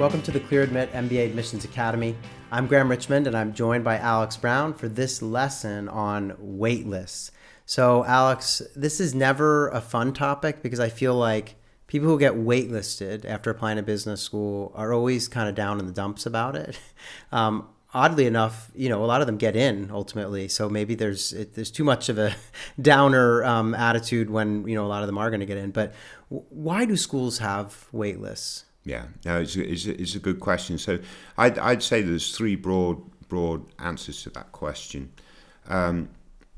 Welcome to the Clear Admit MBA Admissions Academy. I'm Graham Richmond, and I'm joined by Alex Brown for this lesson on waitlists. So, Alex, this is never a fun topic because I feel like people who get waitlisted after applying to business school are always kind of down in the dumps about it. Oddly enough, a lot of them get in ultimately. So maybe there's too much of a downer attitude when, a lot of them are going to get in. But why do schools have waitlists? Yeah, no, it's a good question. So I'd say there's three broad answers to that question.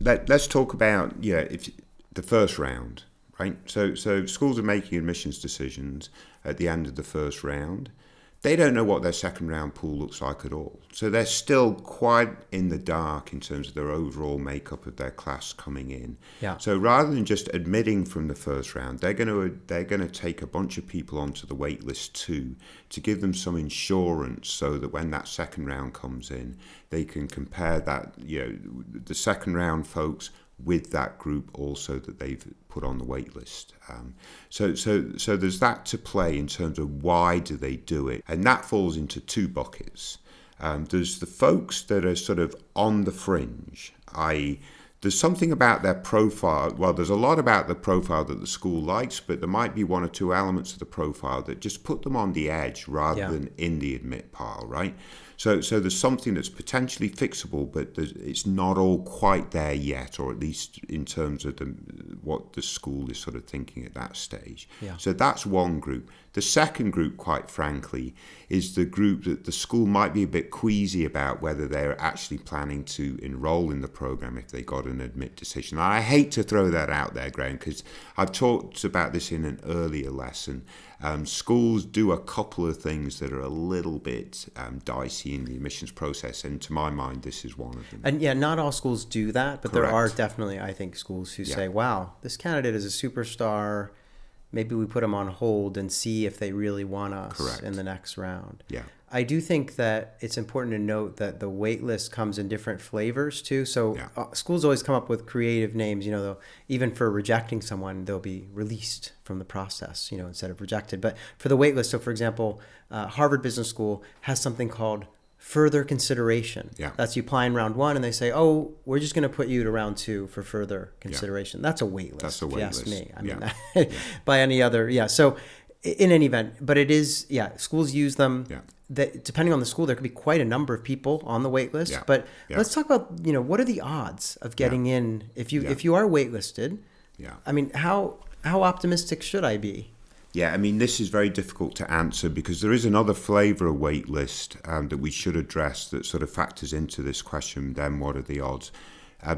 Let's talk about if the first round, right? So schools are making admissions decisions at the end of the first round. They don't know what their second round pool looks like at all. So they're still quite in the dark in terms of their overall makeup of their class coming in. Yeah. So rather than just admitting from the first round, they're going to take a bunch of people onto the wait list too to give them some insurance so that when that second round comes in, they can compare that, the second round folks with that group also that they've put on the wait list. So there's that to play in terms of why do they do it, and that falls into two buckets. There's the folks that are sort of on the fringe, i.e. there's something about their profile. Well, there's a lot about the profile that the school likes, but there might be one or two elements of the profile that just put them on the edge rather than in the admit pile, right? So there's something that's potentially fixable, but it's not all quite there yet, or at least in terms of what the school is sort of thinking at that stage. Yeah. So that's one group. The second group, quite frankly, is the group that the school might be a bit queasy about whether they're actually planning to enroll in the program if they got an admit decision. And I hate to throw that out there, Graham, because I've talked about this in an earlier lesson. Schools do a couple of things that are a little bit dicey in the admissions process, and to my mind, this is one of them. And yeah, not all schools do that, but Correct. There are definitely, I think, schools who say, wow, this candidate is a superstar. Maybe we put them on hold and see if they really want us Correct. in the next round. Yeah. I do think that it's important to note that the wait list comes in different flavors too. So schools always come up with creative names, even for rejecting someone, they'll be released from the process, instead of rejected. But for the wait list, so for example, Harvard Business School has something called further consideration. Yeah. That's you apply in round one and they say, oh, we're just going to put you to round two for further consideration. Yeah. That's a wait list. That's a wait list. If you ask me. I mean, by any other, So in any event, but it is, schools use them. Yeah. That depending on the school, there could be quite a number of people on the wait list. Yeah. But let's talk about, what are the odds of getting in if you are waitlisted? Yeah. I mean, how optimistic should I be? Yeah, I mean, this is very difficult to answer because there is another flavour of wait list that we should address that sort of factors into this question, then what are the odds?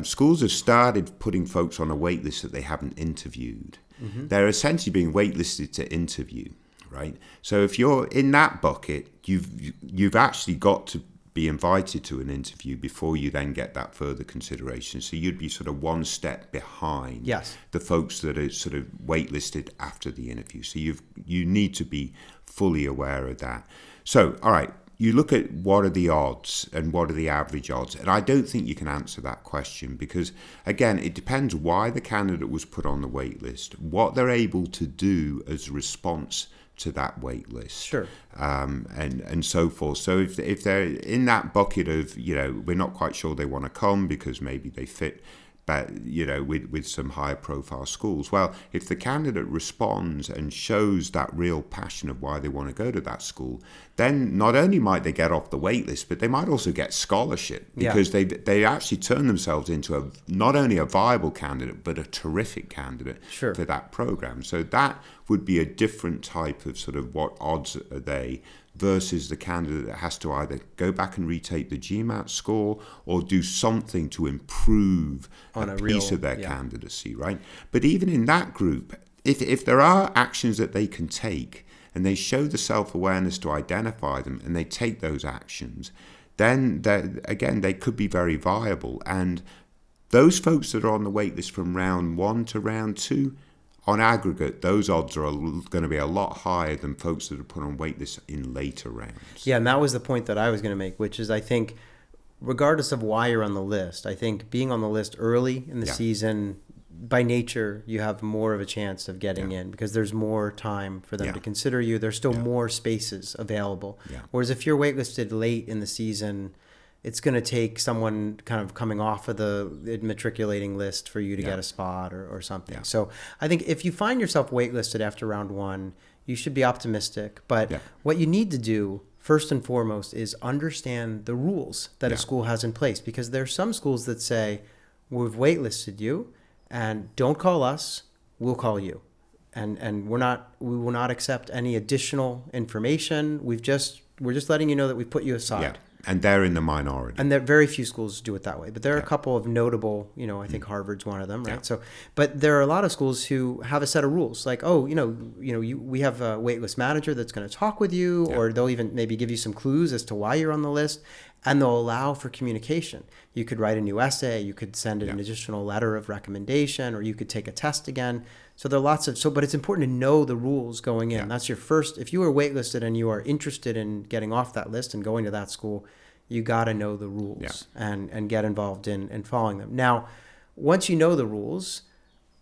Schools have started putting folks on a wait list that they haven't interviewed. Mm-hmm. They're essentially being waitlisted to interview, right? So if you're in that bucket, you've actually got to be invited to an interview before you then get that further consideration. So you'd be sort of one step behind the folks that are sort of waitlisted after the interview. So you need to be fully aware of that. So, all right, you look at what are the odds and what are the average odds. And I don't think you can answer that question because, again, it depends why the candidate was put on the wait list, what they're able to do as a response to that wait list, sure, and so forth. So if they're in that bucket of we're not quite sure they want to come because maybe they fit, but with some higher profile schools. Well, if the candidate responds and shows that real passion of why they want to go to that school, then not only might they get off the wait list, but they might also get scholarship because they actually turn themselves into not only a viable candidate, but a terrific candidate for that program. So that would be a different type of sort of what odds are they versus the candidate that has to either go back and retake the GMAT score or do something to improve a piece of their candidacy, right? But even in that group, if there are actions that they can take and they show the self-awareness to identify them and they take those actions, then again, they could be very viable. And those folks that are on the wait list from round one to round two, on aggregate, those odds are going to be a lot higher than folks that are put on wait lists in later rounds. Yeah, and that was the point that I was going to make, which is I think regardless of why you're on the list, I think being on the list early in the season by nature, you have more of a chance of getting in because there's more time for them to consider you. There's still more spaces available. Yeah. Whereas if you're waitlisted late in the season, it's going to take someone kind of coming off of the matriculating list for you to get a spot or something. So I think if you find yourself waitlisted after round one, you should be optimistic. But what you need to do first and foremost is understand the rules that a school has in place, because there are some schools that say, we've waitlisted you and don't call us, we'll call you. And we will not accept any additional information. We're just letting you know that we've put you aside. Yeah. And they're in the minority. And there very few schools do it that way. But there are a couple of notable, I think Harvard's one of them, right? So, but there are a lot of schools who have a set of rules, like, we have a waitlist manager that's going to talk with you, or they'll even maybe give you some clues as to why you're on the list, and they'll allow for communication. You could write a new essay, you could send an additional letter of recommendation, or you could take a test again. So there are lots of, but it's important to know the rules going in. That's your first, if you are waitlisted and you are interested in getting off that list and going to that school, you got to know the rules and get involved in following them. Now, once you know the rules,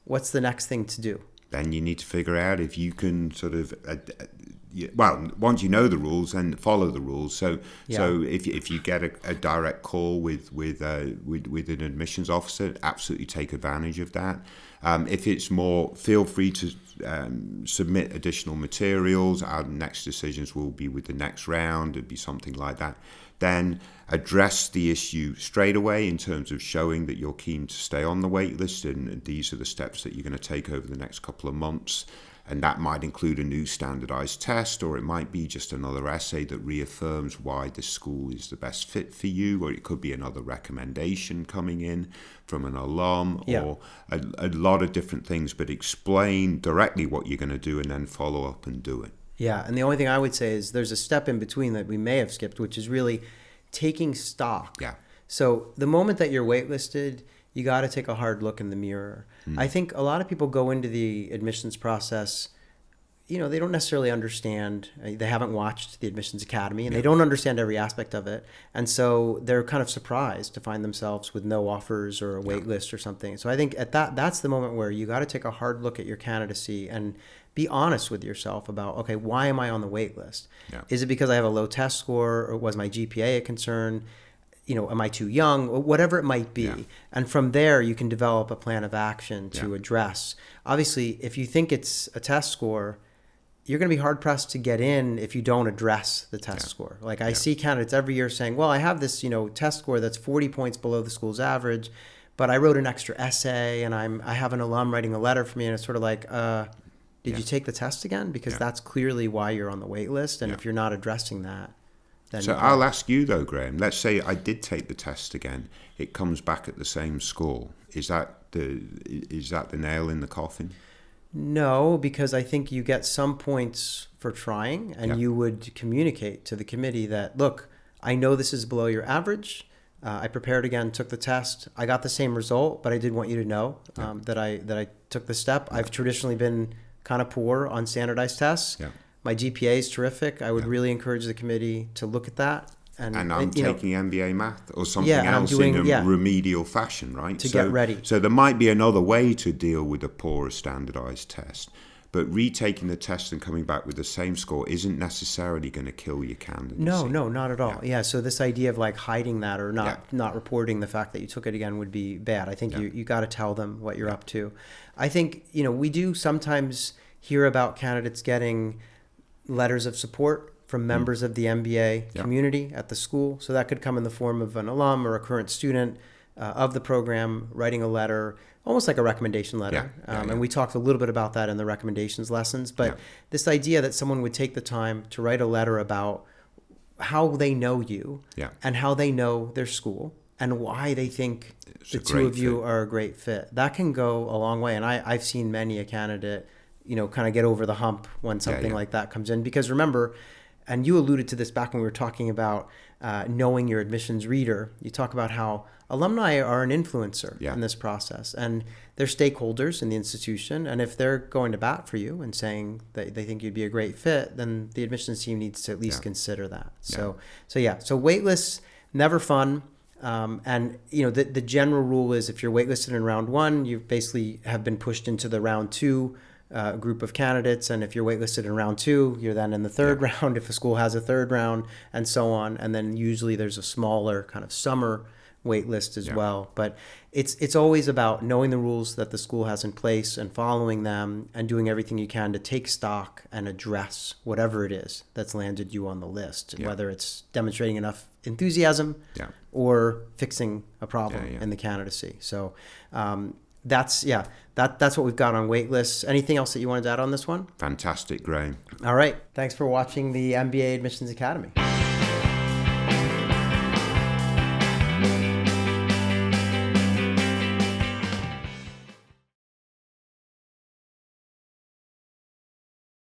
what's the next thing to do? Then you need to figure out if you can sort of, once you know the rules, then follow the rules. So if you get a direct call with an admissions officer, absolutely take advantage of that. If it's more, feel free to submit additional materials. Our next decisions will be with the next round. It'd be something like that. Then address the issue straight away in terms of showing that you're keen to stay on the wait list, and these are the steps that you're going to take over the next couple of months. And that might include a new standardized test, or it might be just another essay that reaffirms why this school is the best fit for you, or it could be another recommendation coming in from an alum, or a lot of different things, but explain directly what you're going to do and then follow up and do it. Yeah, and the only thing I would say is there's a step in between that we may have skipped, which is really taking stock. Yeah. So the moment that you're waitlisted, you got to take a hard look in the mirror. I think a lot of people go into the admissions process, they don't necessarily understand. They haven't watched the Admissions Academy, and they don't understand every aspect of it. And so they're kind of surprised to find themselves with no offers or a wait list or something. So I think that's the moment where you got to take a hard look at your candidacy and be honest with yourself about, okay, why am I on the wait list? Yeah. Is it because I have a low test score, or was my GPA a concern? Am I too young? Or whatever it might be. Yeah. And from there, you can develop a plan of action to address. Obviously, if you think it's a test score, you're going to be hard pressed to get in if you don't address the test score. Like I see candidates every year saying, well, I have this, test score that's 40 points below the school's average, but I wrote an extra essay and I have an alum writing a letter for me. And it's sort of like, did you take the test again? Because that's clearly why you're on the wait list. And if you're not addressing that, then... So I'll ask you though, Graham, let's say I did take the test again. It comes back at the same score. Is that the nail in the coffin? No, because I think you get some points for trying, and you would communicate to the committee that, look, I know this is below your average. I prepared again, took the test. I got the same result, but I did want you to know that I took the step. I've traditionally been kind of poor on standardized tests. Yeah. My GPA is terrific. I would really encourage the committee to look at that. And I'm taking MBA math or something else in a remedial fashion, right? To get ready. So there might be another way to deal with a poor standardized test. But retaking the test and coming back with the same score isn't necessarily going to kill your candidacy. No, not at all. Yeah, so this idea of like hiding that or not reporting the fact that you took it again would be bad. I think you got to tell them what you're up to. I think, we do sometimes hear about candidates getting letters of support from members of the MBA community at the school. So that could come in the form of an alum or a current student of the program writing a letter, almost like a recommendation letter. And we talked a little bit about that in the recommendations lessons. But this idea that someone would take the time to write a letter about how they know you and how they know their school and why they think the two of you are a great fit, that can go a long way. And I've seen many a candidate, kind of get over the hump when something like that comes in. Because remember, and you alluded to this back when we were talking about knowing your admissions reader. You talk about how alumni are an influencer in this process, and they're stakeholders in the institution. And if they're going to bat for you and saying that they think you'd be a great fit, then the admissions team needs to at least consider that. So waitlists, never fun. And the general rule is if you're waitlisted in round one, you basically have been pushed into the round two group of candidates. And if you're waitlisted in round two, you're then in the third round if a school has a third round, and so on. And then usually there's a smaller kind of summer waitlist as well. But it's always about knowing the rules that the school has in place and following them and doing everything you can to take stock and address whatever it is that's landed you on the list, whether it's demonstrating enough enthusiasm or fixing a problem in the candidacy. So that's what we've got on waitlists. Anything else that you wanted to add on this one? Fantastic, Graham. All right. Thanks for watching the MBA Admissions Academy.